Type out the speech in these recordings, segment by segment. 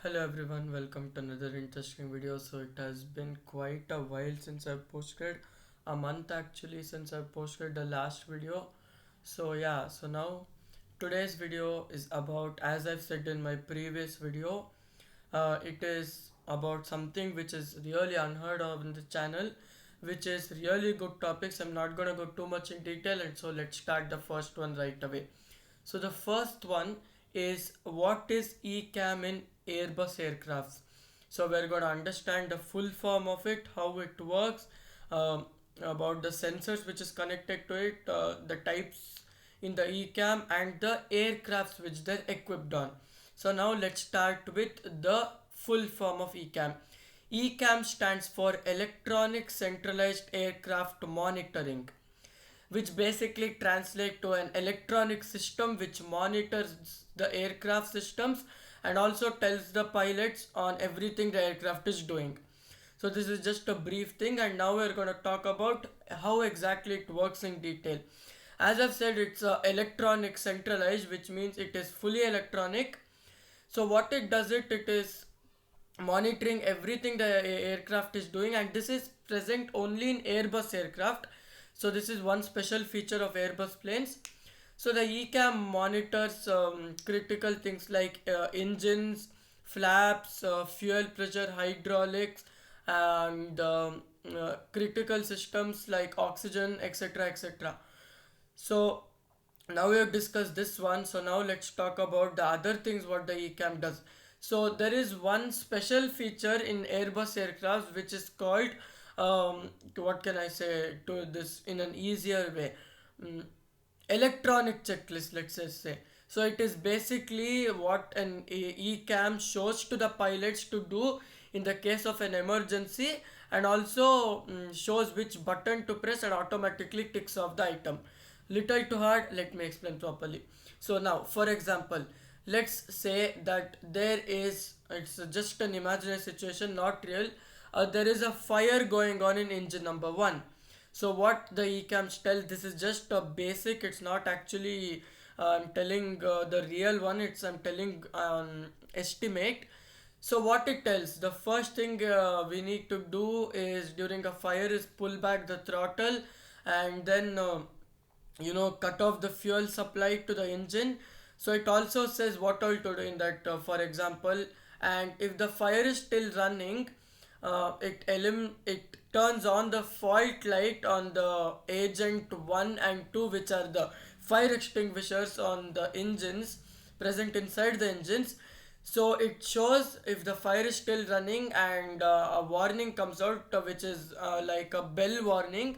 Hello everyone, welcome to another interesting video. So it has been quite a while since I've posted, a month actually since I've posted the last video. So yeah, so now today's video is about, as I've said in my previous video, it is about something which is really unheard of in the channel, which is really good topics. I'm not gonna go too much in detail, and so let's start the first one right away. So the first one is, what is ECAM in Airbus aircrafts? So we're going to understand the full form of it, how it works, um, about the sensors which is connected to it, the types in the ECAM, and the aircrafts which they're equipped on. So now let's start with the full form of ECAM. ECAM stands for Electronic Centralized Aircraft Monitoring, which basically translate to an electronic system which monitors the aircraft systems and also tells the pilots on everything the aircraft is doing. So this is just a brief thing, and now we're going to talk about how exactly it works in detail. As I've said, it's electronic centralized, which means it is fully electronic. So what it does, it is monitoring everything the aircraft is doing, and this is present only in Airbus aircraft. So this is one special feature of Airbus planes. So the ECAM monitors critical things like engines, flaps, fuel pressure, hydraulics, and critical systems like oxygen, etc., etc. So now we have discussed this one. So now let's talk about the other things what the ECAM does. So there is one special feature in Airbus aircraft which is called, what can I say to this in an easier way, Mm, electronic checklist, let's just say. So it is basically what an ECAM shows to the pilots to do in the case of an emergency, and also shows which button to press and automatically ticks off the item. Little too hard, let me explain properly. So now, for example, let's say that there is, it's just an imaginary situation, not real. There is a fire going on in engine number one. So what the ECAMs tell, this is just a basic, it's not actually I'm telling the real one, it's I'm telling estimate. So what it tells, the first thing we need to do is during a fire is pull back the throttle, and then cut off the fuel supply to the engine. So it also says what all to do in that, for example, and if the fire is still running, it turns on the fault light on the agent 1 and 2, which are the fire extinguishers on the engines present inside the engines. So it shows if the fire is still running, and a warning comes out, which is like a bell warning,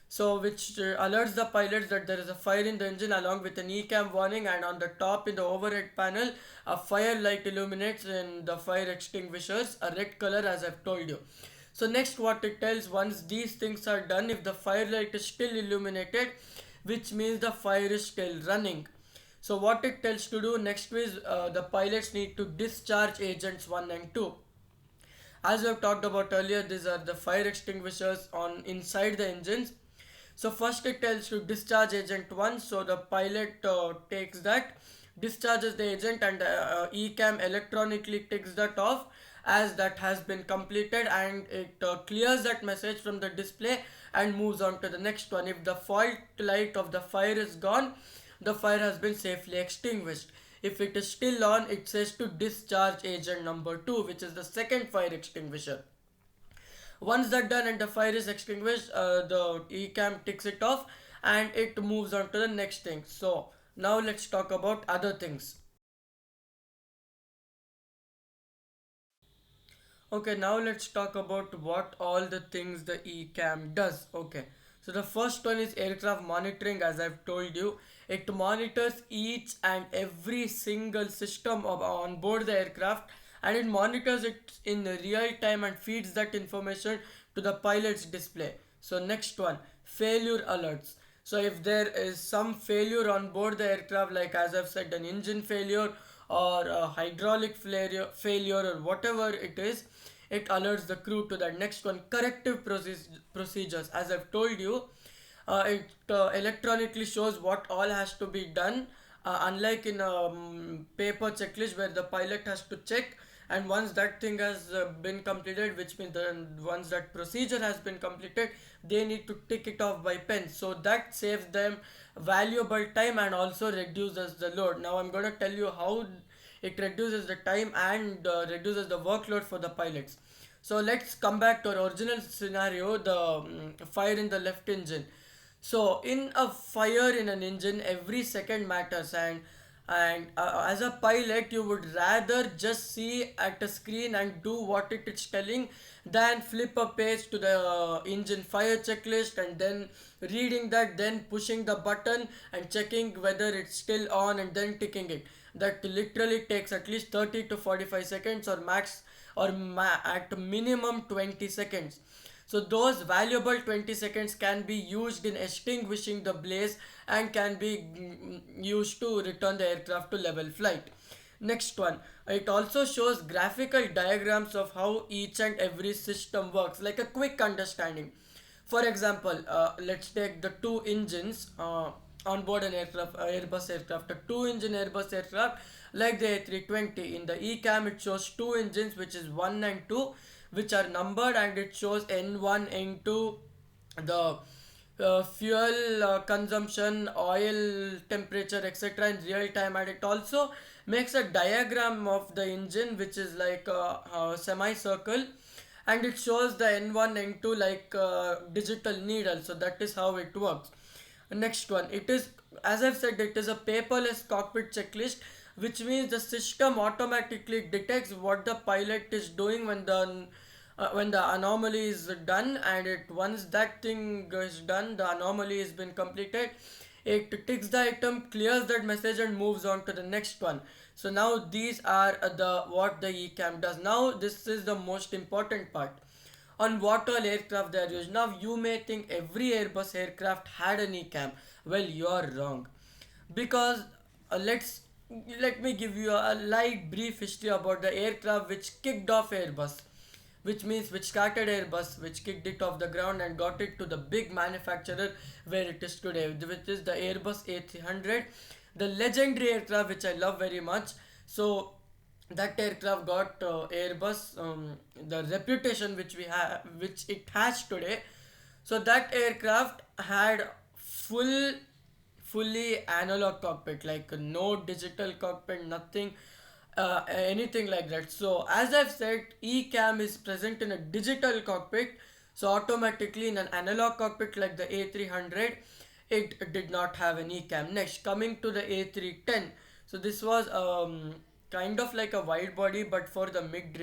so which alerts the pilots that there is a fire in the engine, along with an ECAM warning, and on the top in the overhead panel a fire light illuminates in the fire extinguishers a red color, as I've told you. So next what it tells, once these things are done, if the fire light is still illuminated, which means the fire is still running. So what it tells to do next is, the pilots need to discharge agents 1 and 2. As we have talked about earlier, these are the fire extinguishers on inside the engines. So first it tells you discharge agent 1. So the pilot takes that, discharges the agent, and ECAM electronically takes that off as that has been completed, and it clears that message from the display and moves on to the next one. If the fault light of the fire is gone, the fire has been safely extinguished. If it is still on, it says to discharge agent number 2, which is the second fire extinguisher. Once that done and the fire is extinguished, the ECAM ticks it off and it moves on to the next thing. So now let's talk about other things. Okay, now let's talk about what all the things the ECAM does. Okay, so the first one is aircraft monitoring. As I've told you, it monitors each and every single system on board the aircraft, and it monitors it in real time and feeds that information to the pilot's display. So next one, failure alerts. So if there is some failure on board the aircraft, like as I've said, an engine failure or a hydraulic failure or whatever it is, it alerts the crew to that. Next one, corrective procedures. As I've told you, it electronically shows what all has to be done, unlike in a paper checklist where the pilot has to check and once that thing has been completed, which means once that procedure has been completed, they need to tick it off by pen, so that saves them valuable time and also reduces the load. Now I'm going to tell you how it reduces the time and reduces the workload for the pilots. So let's come back to our original scenario, the fire in the left engine. So in a fire in an engine, every second matters, and as a pilot, you would rather just see at a screen and do what it is telling than flip a page to the engine fire checklist and then reading that, then pushing the button and checking whether it's still on and then ticking it. That literally takes at least 30 to 45 seconds or max or at minimum 20 seconds. So those valuable 20 seconds can be used in extinguishing the blaze and can be used to return the aircraft to level flight. Next one, it also shows graphical diagrams of how each and every system works, like a quick understanding. For example, let's take the two engines on board an aircraft, Airbus aircraft, a two-engine Airbus aircraft like the A320. In the ECAM, it shows two engines, which is 1 and 2, which are numbered, and it shows N1, N2, the fuel consumption, oil temperature, etc. in real time, and it also makes a diagram of the engine, which is like a semicircle, and it shows the N1, N2 like digital needle. So that is how it works. Next one, it is, as I've said, it is a paperless cockpit checklist, which means the system automatically detects what the pilot is doing when the anomaly is done, and it once that thing is done, the anomaly has been completed, it ticks the item, clears that message, and moves on to the next one. So now these are the what the ECAM does. Now this is the most important part, on what all aircraft they are used. Now you may think every Airbus aircraft had an ECAM. Well, you are wrong, because let me give you a light brief history about the aircraft which kicked off Airbus, which means which started Airbus, which kicked it off the ground and got it to the big manufacturer where it is today, which is the Airbus A300, the legendary aircraft which I love very much. So that aircraft got Airbus the reputation which we have, which it has today. So that aircraft had fully analog cockpit, like no digital cockpit, nothing, anything like that. So as I've said, ECAM is present in a digital cockpit, so automatically in an analog cockpit like the A300, it did not have an ECAM. Next, coming to the A310, so this was kind of like a wide body but for the mid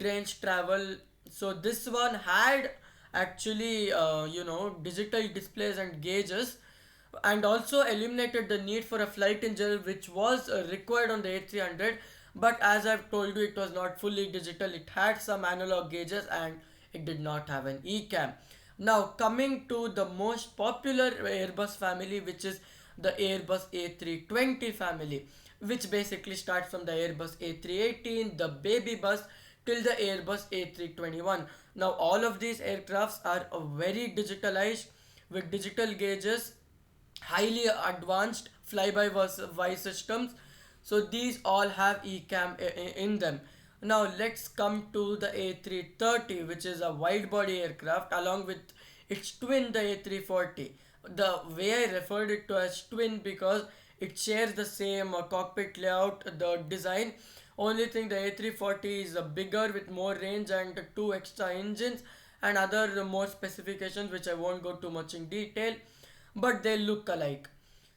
range travel. So this one had actually digital displays and gauges, and also eliminated the need for a flight engineer, which was required on the A300. But as I've told you, it was not fully digital, it had some analog gauges, and it did not have an ECAM. Now coming to the most popular Airbus family, which is the Airbus A320 family, which basically starts from the Airbus A318, the baby bus, till the Airbus A321. Now all of these aircrafts are very digitalized with digital gauges, highly advanced fly-by-wire systems. So these all have ECAM in them. Now let's come to the A330, which is a wide-body aircraft along with its twin, the A340. The way I referred it to as twin because it shares the same cockpit layout, the design. Only thing, the A340 is bigger with more range and two extra engines and other more specifications, which I won't go too much in detail, but they look alike.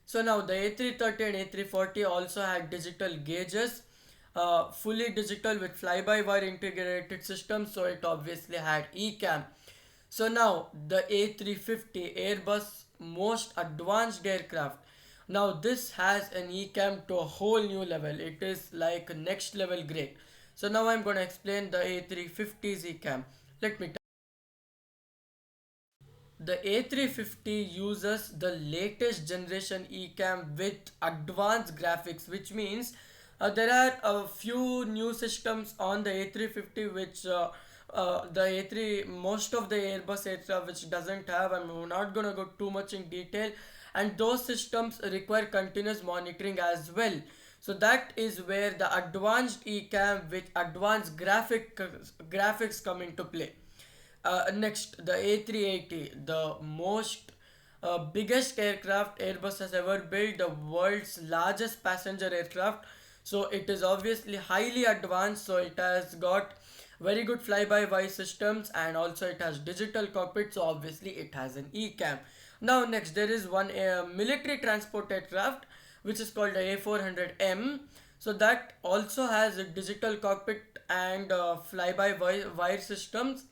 So now the A330 and A340 also had digital gauges, fully digital with fly-by-wire integrated system, so it obviously had ECAM. So now the A350, Airbus most advanced aircraft. Now this has an ECAM to a whole new level. It is like next level great. So now I'm going to explain the A350's ECAM. Let me The A350 uses the latest generation ECAM with advanced graphics, which means there are a few new systems on the A350 which the A3, most of the Airbus aircraft which doesn't have. I'm not gonna go too much in detail, and those systems require continuous monitoring as well. So that is where the advanced ECAM with advanced graphics come into play. Next, the A380, the most biggest aircraft Airbus has ever built, the world's largest passenger aircraft. So it is obviously highly advanced. So it has got very good fly-by-wire systems, and also it has digital cockpit. So obviously it has an ECAM. Now next, there is one military transport aircraft which is called the A400M. So that also has a digital cockpit and fly-by-wire systems.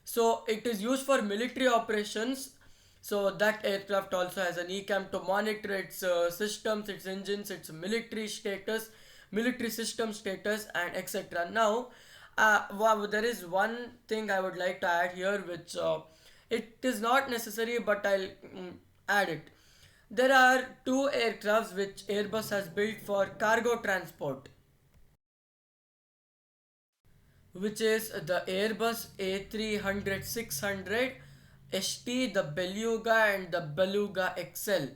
So it is used for military operations. So that aircraft also has an ECAM to monitor its systems, its engines, its military status, military system status, and etc. Now, wow, there is one thing I would like to add here, which it is not necessary, but I'll add it. There are two aircrafts which Airbus has built for cargo transport, which is the Airbus A300 600 ST, the Beluga, and the Beluga XL.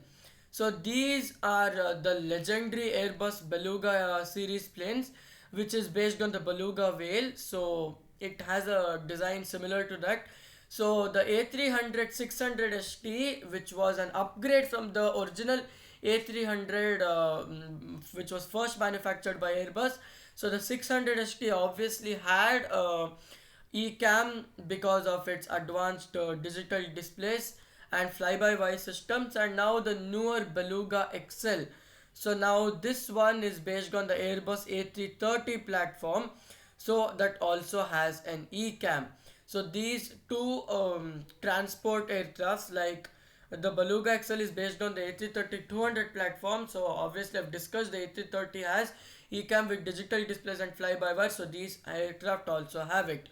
So these are the legendary Airbus Beluga series planes, which is based on the Beluga whale. So it has a design similar to that. So the A300 600 ST, which was an upgrade from the original A300, which was first manufactured by Airbus. So the 600 ST obviously had eCam because of its advanced digital displays and fly-by-wire systems, and now the newer Beluga XL. So now this one is based on the Airbus A330 platform, so that also has an eCam. So these two transport aircrafts, like the Beluga XL is based on the A330 200 platform. So obviously I've discussed the A330 has eCam with digital displays and fly-by-wire. So these aircraft also have it.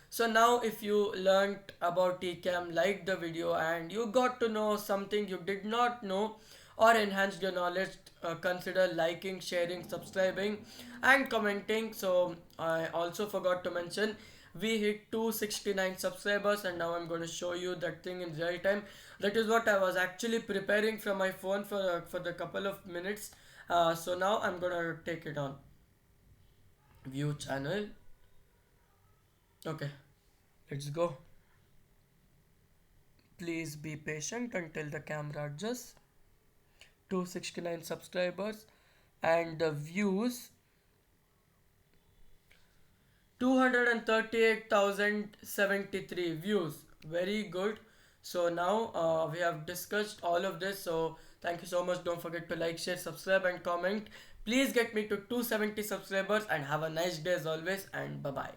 So now if you learned about eCam, liked the video, and you got to know something you did not know or enhanced your knowledge, consider liking, sharing, subscribing, and commenting. So I also forgot to mention, we hit 269 subscribers, and now I'm going to show you that thing in real time. That is what I was actually preparing from my phone for the couple of minutes. So now I'm going to take it on. View channel. Okay, let's go. Please be patient until the camera adjusts. 269 subscribers, and the views 238,073 views. Very good. So now we have discussed all of this. So thank you so much. Don't forget to like, share, subscribe, and comment. Please get me to 270 subscribers, and have a nice day as always, and bye bye.